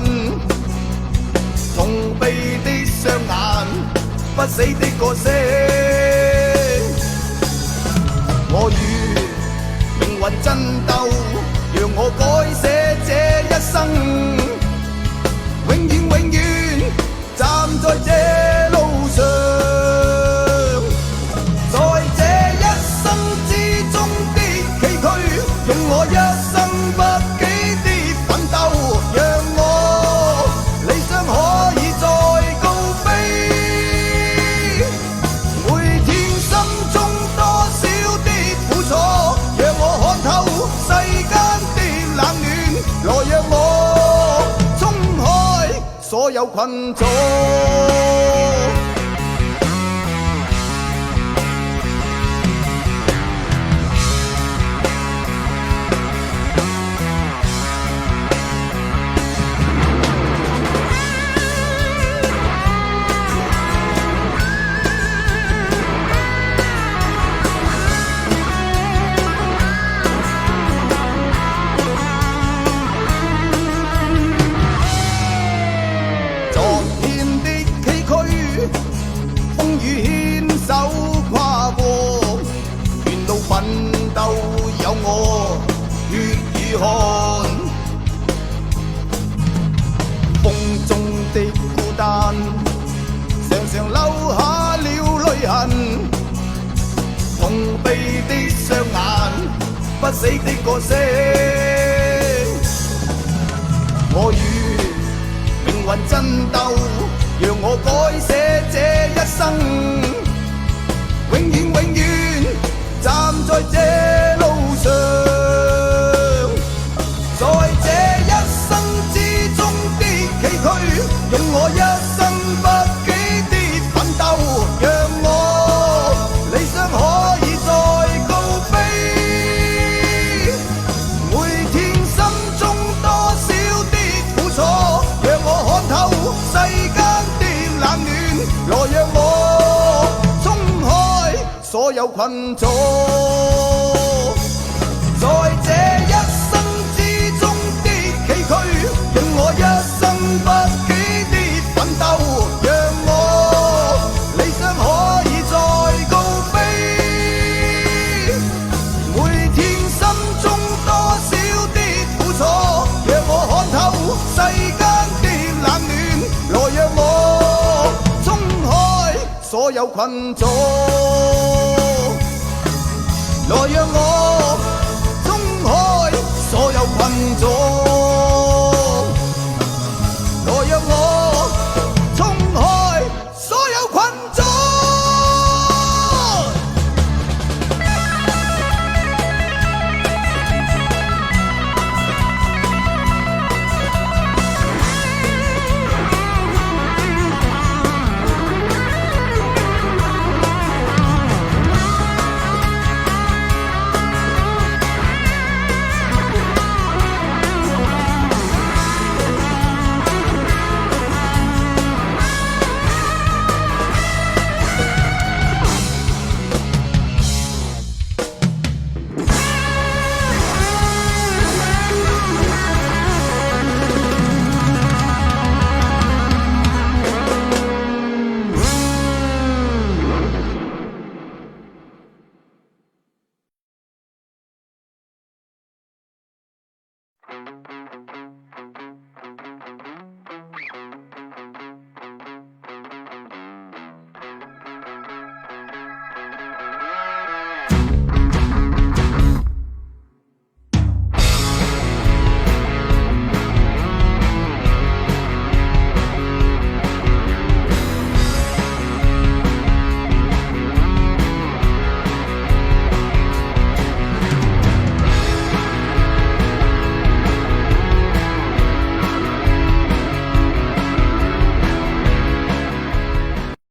痕，痛悲的雙眼，不死的歌聲。我與命運爭鬥，讓我改寫這一生，永遠永遠站在這路上，在這一生之中的崎嶇，用我一生不羈的奮鬥，讓我理想可以再高飛。每天心中多少的苦楚，讓我看透世間的冷暖，來讓我衝開所有困阻。奮鬥有我血與汗，風中的孤單常常留下了淚痕，痛悲的雙眼，不死的歌聲。我與命運爭鬥，讓我改寫這一生，永遠永遠站在這路上，在這一生之中的崎嶇，用我一生不羈的奮鬥，讓我理想可以再高飛。每天心中多少的苦楚，讓我看透世間的冷暖，來讓我衝開所有困阻。在這一生之中的崎嶇，用我一生不羈的奮鬥，讓我理想可以再高飛。每天心中多少的苦楚，讓我看透世間的冷暖，來讓我衝開所有困阻，來讓我衝開所有困阻。